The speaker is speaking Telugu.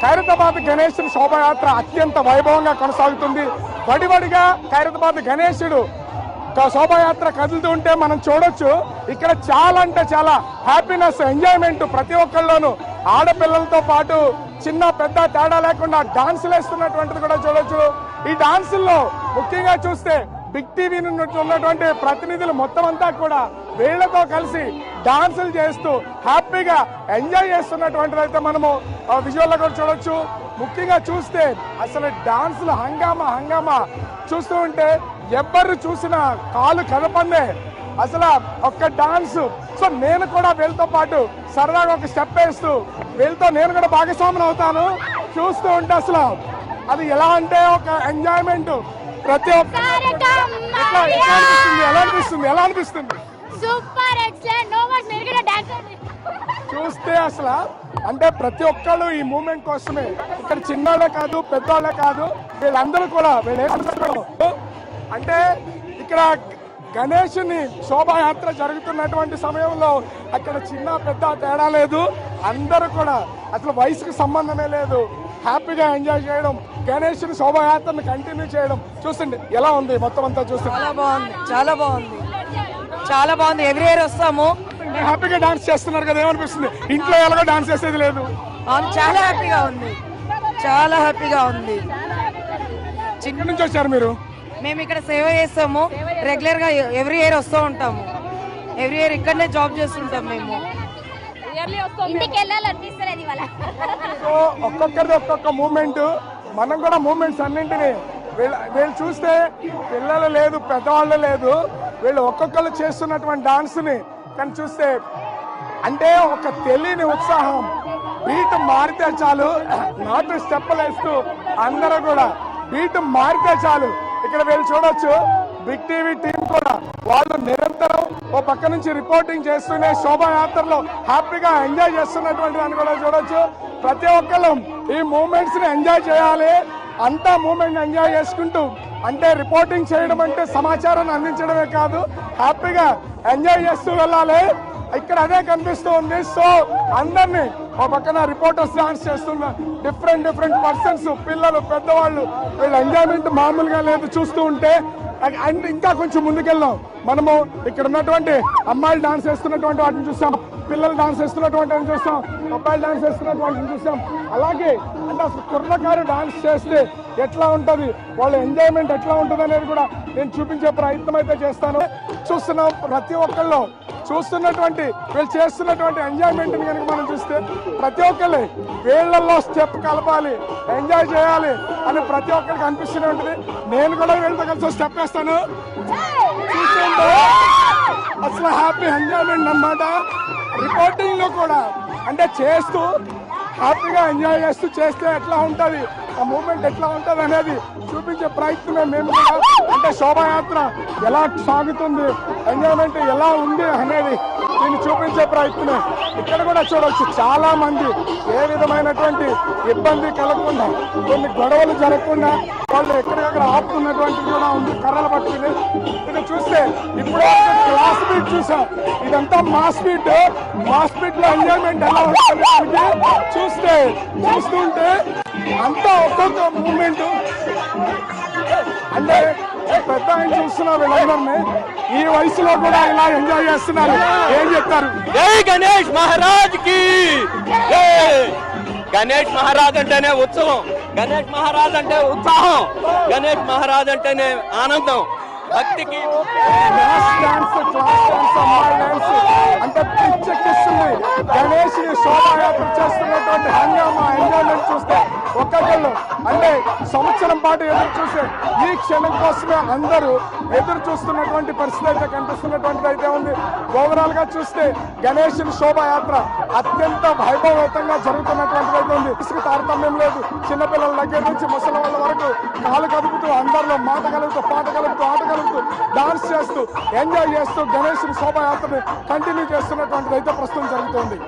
ఖైరతాబాద్ గణేశుని శోభాయాత్ర అత్యంత వైభవంగా కొనసాగుతుంది. వడివడిగా ఖైరతాబాద్ గణేశుడు శోభాయాత్ర కదులుతూ ఉంటే మనం చూడొచ్చు. ఇక్కడ చాలా అంటే చాలా హ్యాపీనెస్, ఎంజాయ్మెంట్ ప్రతి ఒక్కళ్ళలోనూ. ఆడపిల్లలతో పాటు చిన్న పెద్ద తేడా లేకుండా డాన్సులు వేస్తున్నటువంటిది కూడా చూడొచ్చు. ఈ డాన్సుల్లో ముఖ్యంగా చూస్తే బిగ్ టీవీ నుండి ఉన్నటువంటి ప్రతినిధులు మొత్తం అంతా కూడా వీళ్లతో కలిసి డాన్సులు చేస్తూ హ్యాపీగా ఎంజాయ్ చేస్తున్నటువంటిది అయితే మనము విజువల్లో కూడా చూడొచ్చు. ముఖ్యంగా చూస్తే అసలు డాన్సులు హంగామా చూస్తూ ఉంటే ఎవ్వరు చూసినా కాలు కదపందే అసలు ఒక్క డాన్స్. సో నేను కూడా వీళ్ళతో పాటు సరదాగా ఒక స్టెప్ వేస్తూ వీళ్ళతో నేను కూడా భాగస్వామిని అవుతాను. చూస్తూ ఉంటే అసలు అది ఎలా అంటే ఒక ఎంజాయ్మెంట్. ప్రతి ఒక్క ఎలా అనిపిస్తుంది సూపర్ ఎక్సలెంట్ నో వర్డ్స్ మీరు కూడా డాన్స్ చూస్తే అసలు అంటే ప్రతి ఒక్కళ్ళు ఈ మూమెంట్ కోసమే. ఇక్కడ చిన్నోళ్ళే కాదు పెద్దోళ్ళే కాదు వీళ్ళందరూ కూడా అంటే ఇక్కడ గణేషుని శోభాయాత్ర జరుగుతున్నటువంటి సమయంలో అక్కడ చిన్న పెద్ద తేడా లేదు. అందరూ కూడా అసలు వయసుకు సంబంధమే లేదు. హ్యాపీగా ఎంజాయ్ చేయడం, గణేషుని శోభాయాత్రను కంటిన్యూ చేయడం చూస్తుండే ఎలా ఉంది మొత్తం అంతా చూస్తే. చాలా బాగుంది. ఎవ్రీ ఇయర్ వస్తాము. హ్యాపీగా డాన్స్ చేస్తున్నారు కదా, ఏమనిపిస్తుంది? ఇంట్లో ఎలాగో డాన్స్ చేసేది లేదు. చాలా హ్యాపీగా ఉంది. చిన్న నుంచి వచ్చారు మీరు? మేము ఇక్కడ సేవ చేస్తాము. రెగ్యులర్ గా ఎవ్రీ ఇయర్ వస్తూ ఉంటాము. ఎవ్రీ ఇయర్ ఇక్కడనే జాబ్ చేస్తుంటాం మేము. ఇంటికి వెళ్ళాలనిపిస్తలేదు ఇవాళ. సో ఒక్కొక్కరిది ఒక్కొక్క మూమెంట్. మనం కూడా మూమెంట్స్ అన్నింటినీ వీళ్ళు చూస్తే పిల్లలు లేదు పెద్దవాళ్ళు లేదు, వీళ్ళు ఒక్కొక్కరు చేస్తున్నటువంటి డాన్స్ ని కానీ చూస్తే అంటే ఒక తెలియని ఉత్సాహం. బీట్ మారితే చాలు, నాటు స్టెప్పులు వేస్తూ అందరూ కూడా బీట్ మారితే చాలు. ఇక్కడ వీళ్ళు చూడొచ్చు బిగ్ టీవీ టీం కూడా వాళ్ళు నిరంతరం ఓ పక్క నుంచి రిపోర్టింగ్ చేస్తూనే శోభాయాత్రలో హ్యాపీగా ఎంజాయ్ చేస్తున్నటువంటి దాన్ని కూడా చూడొచ్చు. ప్రతి ఒక్కళ్ళు ఈ మూమెంట్స్ ని ఎంజాయ్ చేయాలి. అంతా మూమెంట్ ఎంజాయ్ చేసుకుంటూ అంటే రిపోర్టింగ్ చేయడం అంటే సమాచారాన్ని అందించడమే కాదు, హ్యాపీగా ఎంజాయ్ చేస్తూ వెళ్ళాలి. ఇక్కడ అదే కనిపిస్తూ ఉంది. సో అందరినీ ఒక పక్కన రిపోర్టర్స్ డాన్స్ చేస్తున్న డిఫరెంట్ పర్సన్స్, పిల్లలు పెద్దవాళ్ళు, వీళ్ళ ఎంజాయ్మెంట్ మామూలుగా లేదు చూస్తూ ఉంటే. అండ్ ఇంకా కొంచెం ముందుకెళ్దాం. మనము ఇక్కడ ఉన్నటువంటి అమ్మాయిలు డాన్స్ చేస్తున్నటువంటి వాటిని చూస్తాం, పిల్లలు డాన్స్ చేస్తున్నటువంటి వాటిని చూస్తాం, అబ్బాయిలు డాన్స్ చేస్తున్నటువంటి వాటిని చూస్తాం. అలాగే అంటే అసలు కుర్రకారు డాన్స్ చేస్తే ఎట్లా ఉంటుంది, వాళ్ళ ఎంజాయ్మెంట్ ఎట్లా ఉంటుంది అనేది కూడా నేను చూపించే ప్రయత్నం అయితే చేస్తాను. చూస్తున్నాం ప్రతి ఒక్కళ్ళు చూస్తున్నటువంటి వీళ్ళు చేస్తున్నటువంటి ఎంజాయ్మెంట్ ని కనుక మనం చూస్తే ప్రతి ఒక్కళ్ళు వీళ్ళల్లో స్టెప్ కలపాలి, ఎంజాయ్ చేయాలి అని ప్రతి ఒక్కరికి అనిపిస్తూనే ఉంటుంది. నేను కూడా వీళ్ళతో కలిసి స్టెప్ వేస్తాను. చూస్తుంటే అసలు హ్యాపీ ఎంజాయ్మెంట్ అన్నమాట. రిపోర్టింగ్ లో కూడా అంటే చేస్తూ హ్యాపీగా ఎంజాయ్ చేస్తూ చేస్తే ఎట్లా ఉంటుంది, ఆ మూమెంట్ ఎట్లా ఉంటుంది అనేది చూపించే ప్రయత్నమే మేము కూడా. అంటే శోభాయాత్ర ఎలా సాగుతుంది, ఎంజాయ్మెంట్ ఎలా ఉంది అనేది దీన్ని చూపించే ప్రయత్నమే. ఇక్కడ కూడా చూడవచ్చు చాలా మంది ఏ విధమైనటువంటి ఇబ్బంది కలగకుండా, కొన్ని గొడవలు జరగకుండా వాళ్ళు ఎక్కడికక్కడ ఆపుతున్నటువంటి కూడా ఉంది కర్రలు పట్టుకుని. ఇది చూస్తే ఇప్పుడు క్లాస్ బీట్ చూసాం, ఇదంతా మాస్ బీట్. మాస్ బీట్ లో ఎంజాయ్మెంట్ ఎలా ఉంటుంది చూస్తుంటే అంతా ఒక్కొక్క మూమెంట్. అంటే పెద్ద ఆయన చూస్తున్నా వీళ్ళందరినీ ఈ వయసులో కూడా ఇలా ఎంజాయ్ చేస్తున్నారు. ఏం చెప్తారు? జై గణేష్ మహారాజ్ కి జై. గణేష్ మహారాజ్ అంటేనే ఉత్సవం, గణేష్ మహారాజ్ అంటే ఉత్సాహం, గణేష్ మహారాజ్ అంటేనే ఆనందం. భక్తికి క్లాస్ డాన్స్ అమ్మాయి డాన్స్ అంటే పిచ్చెక్కిస్తుంది. గణేష్ శోభాయాత్ర చేస్తున్నటువంటి హంగామా ఎంజాయ్మెంట్ చూస్తే ఒక్కొక్కళ్ళు అంటే సంవత్సరం పాటు ఎదురు చూసే ఈ క్షణం కోసమే అందరూ ఎదురు చూస్తున్నటువంటి పరిస్థితి అయితే కనిపిస్తున్నటువంటిది అయితే ఉంది. ఓవరాల్ గా చూస్తే గణేష్ శోభాయాత్ర అత్యంత వైభవతంగా జరుగుతున్నటువంటిది అయితే ఉంది. ఇసుకు తారతమ్యం లేదు. చిన్నపిల్లల దగ్గర నుంచి ముసలి వాళ్ళ వరకు కాలు కదుపుతూ అందరిలో మాట కలుగుతూ పాట కలుగుతూ ఆట కలుగుతూ డాన్స్ చేస్తూ ఎంజాయ్ చేస్తూ గణేష్ శోభాయాత్రని కంటిన్యూ చేస్తున్నటువంటిది అయితే ప్రస్తుతం జరుగుతుంది.